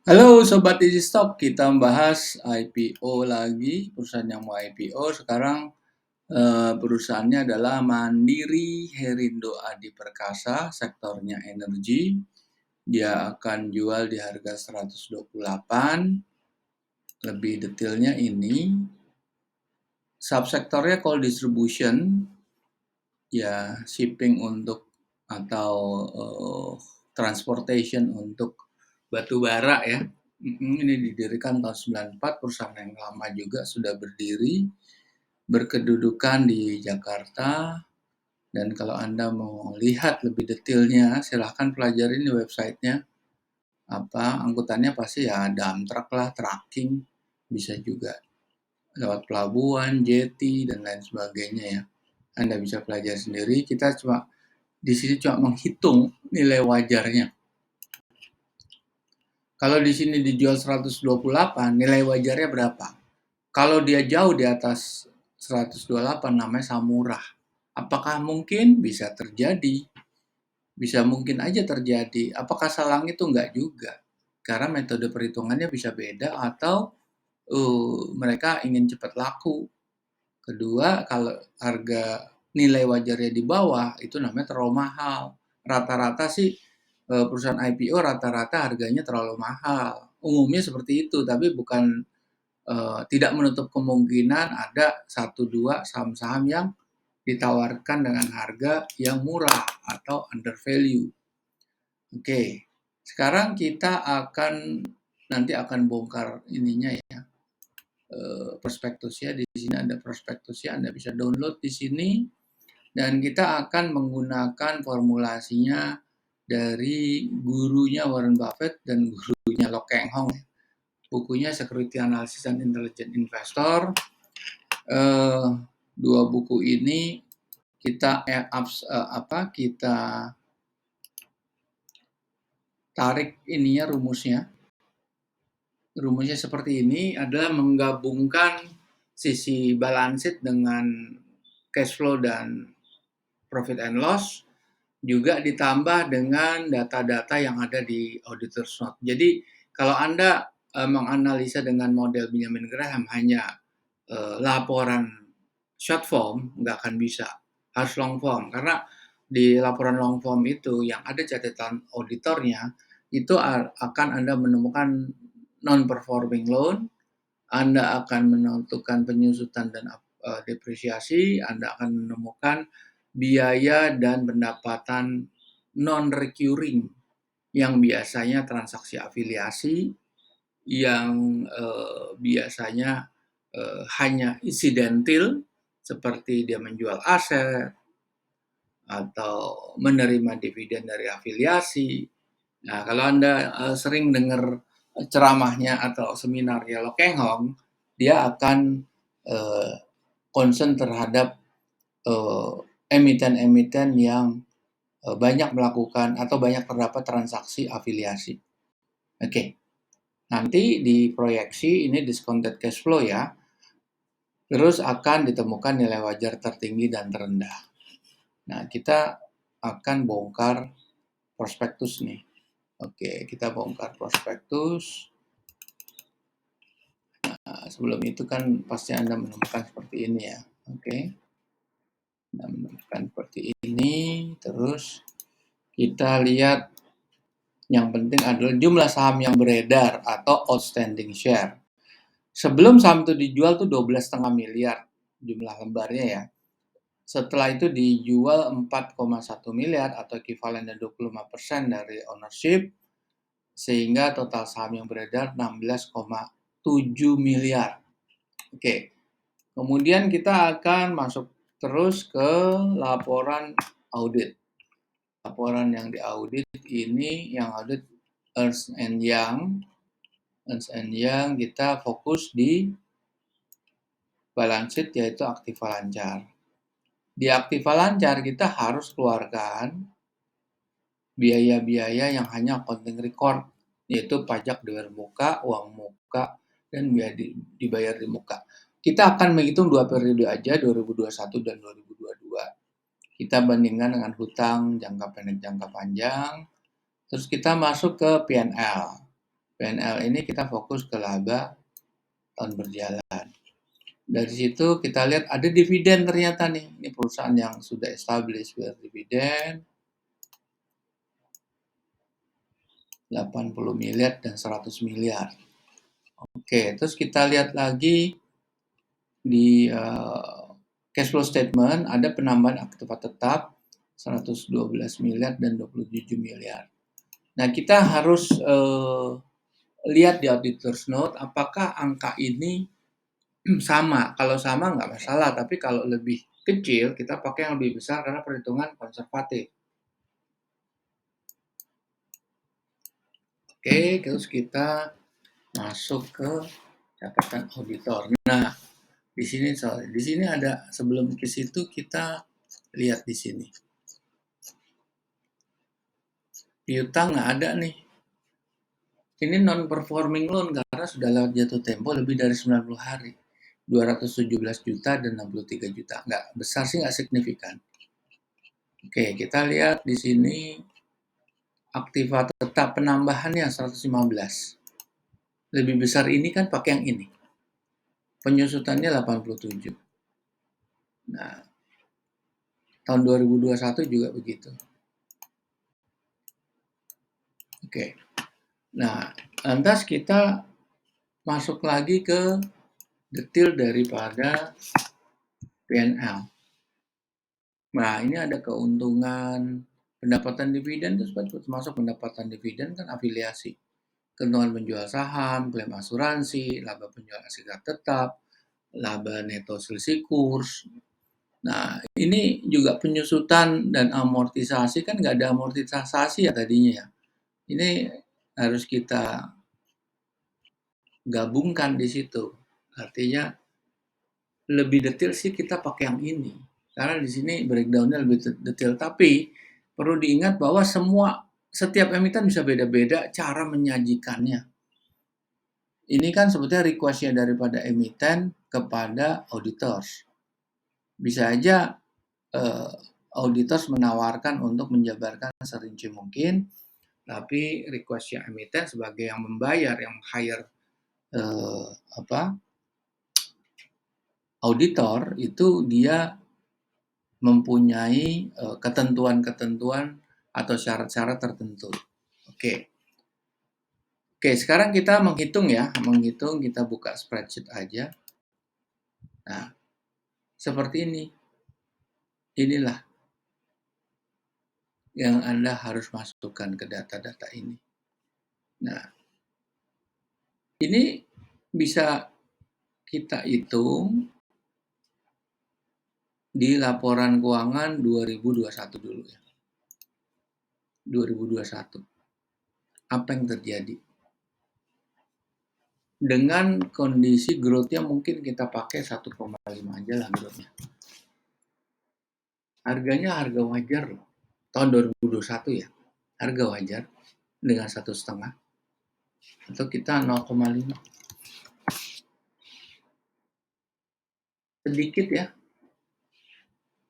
Halo Sobat EasyStock, kita membahas IPO lagi, perusahaan yang mau IPO sekarang perusahaannya adalah Mandiri Herindo Adi Perkasa, sektornya energi. Dia akan jual di harga 128. Lebih detailnya ini, subsektornya coal distribution, ya shipping untuk atau transportation untuk batu bara ya. Ini didirikan tahun 94, perusahaan yang lama juga sudah berdiri, berkedudukan di Jakarta. Dan kalau Anda mau lihat lebih detailnya, silahkan pelajari di websitenya. Angkutannya pasti ya dump truck lah, trucking, bisa juga lewat pelabuhan, jetty, dan lain sebagainya ya. Anda bisa pelajari sendiri. Kita cuma di sini cuma menghitung nilai wajarnya. Kalau di sini dijual 128, nilai wajarnya berapa? Kalau dia jauh di atas 128 namanya samurah. Apakah mungkin? Bisa terjadi. Bisa mungkin aja terjadi. Apakah salah itu? Enggak juga. Karena metode perhitungannya bisa beda atau mereka ingin cepat laku. Kedua, kalau harga nilai wajarnya di bawah, itu namanya terlalu mahal. Rata-rata sih perusahaan IPO rata-rata harganya terlalu mahal. Umumnya seperti itu, tapi bukan tidak menutup kemungkinan ada satu dua saham-saham yang ditawarkan dengan harga yang murah atau under value. Oke, sekarang kita nanti akan bongkar ininya ya, prospektusnya. Di sini ada prospektusnya, Anda bisa download di sini. Dan kita akan menggunakan formulasinya dari gurunya Warren Buffett dan gurunya Lo Keng Hong. Bukunya Security Analysis and Intelligent Investor. Dua buku ini kita kita tarik ininya rumusnya. Rumusnya seperti ini, adalah menggabungkan sisi balance sheet dengan cash flow dan profit and loss, juga ditambah dengan data-data yang ada di auditor's note. Jadi kalau Anda menganalisa dengan model Benjamin Graham hanya laporan short form, nggak akan bisa. Harus long form, karena di laporan long form itu yang ada catatan auditornya, itu akan Anda menemukan non-performing loan, Anda akan menentukan penyusutan dan depresiasi, Anda akan menemukan biaya dan pendapatan non-recurring yang biasanya transaksi afiliasi, yang biasanya hanya insidental, seperti dia menjual aset atau menerima dividen dari afiliasi. Nah, kalau Anda sering dengar ceramahnya atau seminarnya Lo Keng Hong, dia akan concern terhadap emiten-emiten yang banyak melakukan atau banyak terdapat transaksi afiliasi. Oke, nanti di proyeksi ini discounted cash flow ya, terus akan ditemukan nilai wajar tertinggi dan terendah. Nah, kita akan bongkar prospektus nih. Oke, kita bongkar prospektus. Nah, sebelum itu kan pasti Anda menemukan seperti ini ya. Oke. Anda menemukan seperti ini, terus kita lihat yang penting adalah jumlah saham yang beredar atau outstanding share. Sebelum saham itu dijual tuh 12,5 miliar jumlah lembarnya ya. Setelah itu dijual 4,1 miliar atau ekivalen 25% dari ownership, sehingga total saham yang beredar 16,7 miliar. Oke, kemudian kita akan masuk terus ke laporan audit. Laporan yang diaudit ini, yang audit Ernst Young. Ernst Young, kita fokus di balance sheet, yaitu aktiva lancar. Di aktiva lancar kita harus keluarkan biaya-biaya yang hanya accounting record, yaitu pajak dari muka, uang muka, dan biaya dibayar di muka. Kita akan menghitung 2 periode aja, 2021 dan 2022. Kita bandingkan dengan hutang jangka pendek, jangka panjang. Terus kita masuk ke P&L. PNL ini kita fokus ke laba tahun berjalan. Dari situ kita lihat ada dividen ternyata nih. Ini perusahaan yang sudah established bayar dividen 80 miliar dan 100 miliar. Oke, terus kita lihat lagi di cash flow statement ada penambahan aktiva tetap 112 miliar dan 27 miliar. Nah, kita harus lihat di auditor's note apakah angka ini sama. Kalau sama nggak masalah, tapi kalau lebih kecil kita pakai yang lebih besar karena perhitungan konservatif. Oke, terus kita masuk ke catatan auditor. Nah, di sini ada sebelum ke situ kita lihat di sini. Piutang nggak ada nih. Ini non performing loan karena sudah lewat jatuh tempo lebih dari 90 hari. 217 juta dan 63 juta. Nggak besar sih, nggak signifikan. Oke, kita lihat di sini aktiva tetap penambahannya 115. Lebih besar ini kan pakai yang ini. Penyusutannya 87. Nah, tahun 2021 juga begitu. Oke. Nah, lantas kita masuk lagi ke detail daripada PNL. Nah, ini ada keuntungan pendapatan dividen itu termasuk pendapatan dividen kan afiliasi. Keuntungan penjual saham, klaim asuransi, laba penjual aset tetap, laba neto selisih kurs. Nah, ini juga penyusutan dan amortisasi kan nggak ada amortisasi ya tadinya ya. Ini harus kita gabungkan di situ. Artinya lebih detail sih kita pakai yang ini. Karena di sini breakdown-nya lebih detail. Tapi perlu diingat bahwa setiap emiten bisa beda-beda cara menyajikannya. Ini kan sebetulnya request-nya daripada emiten kepada auditors. Bisa aja auditors menawarkan untuk menjabarkan serinci mungkin, tapi request-nya emiten sebagai yang membayar, yang hire auditor itu dia mempunyai ketentuan-ketentuan atau syarat-syarat tertentu. Oke. Oke, sekarang kita menghitung ya. Menghitung, kita buka spreadsheet aja. Nah, seperti ini. Inilah yang Anda harus masukkan ke data-data ini. Nah, ini bisa kita hitung di laporan keuangan 2021 dulu ya. 2021. Apa yang terjadi? Dengan kondisi growth-nya mungkin kita pakai 1,5 aja lah growth-nya. Harganya harga wajar loh. Tahun 2021 ya. Harga wajar dengan 1,5 atau kita 0,5. Sedikit ya.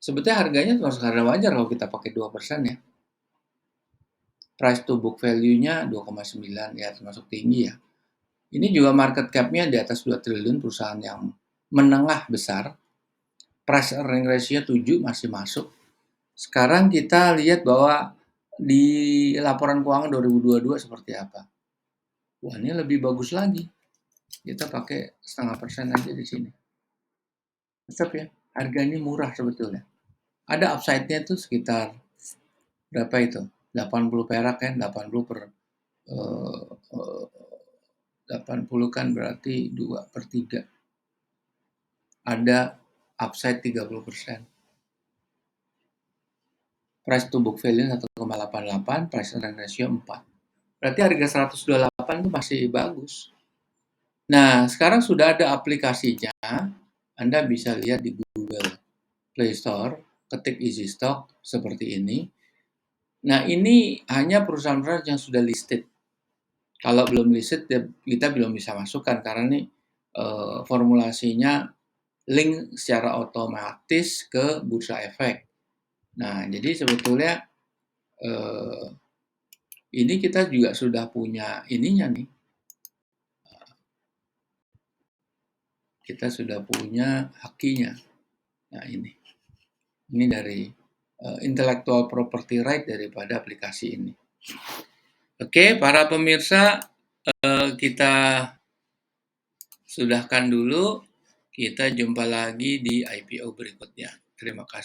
Sebetulnya harganya termasuk harga wajar kalau kita pakai 2% ya. Price to book value-nya 2,9 ya, termasuk tinggi ya. Ini juga market cap-nya di atas 2 triliun, perusahaan yang menengah besar. Price earning ratio 7 masih masuk. Sekarang kita lihat bahwa di laporan keuangan 2022 seperti apa. Wah, ini lebih bagus lagi. Kita pakai 0,5% aja di sini. Tetap ya, harganya murah sebetulnya. Ada upside-nya itu sekitar berapa itu? 80 perak kan, 80 per 80 kan berarti 2/3. Ada upside 30%. Price to book value 1,88, price earning ratio 4. Berarti harga 128 itu masih bagus. Nah, sekarang sudah ada aplikasinya. Anda bisa lihat di Google Play Store, ketik Easy Stock seperti ini. Nah, ini hanya perusahaan-perusahaan yang sudah listed. Kalau belum listed, kita belum bisa masukkan karena ini formulasinya link secara otomatis ke Bursa Efek. Nah, jadi sebetulnya ini kita juga sudah punya ininya nih, kita sudah punya hakinya. Nah ini dari intellectual property right daripada aplikasi ini. Oke, para pemirsa, kita sudahkan dulu. Kita jumpa lagi di IPO berikutnya. Terima kasih.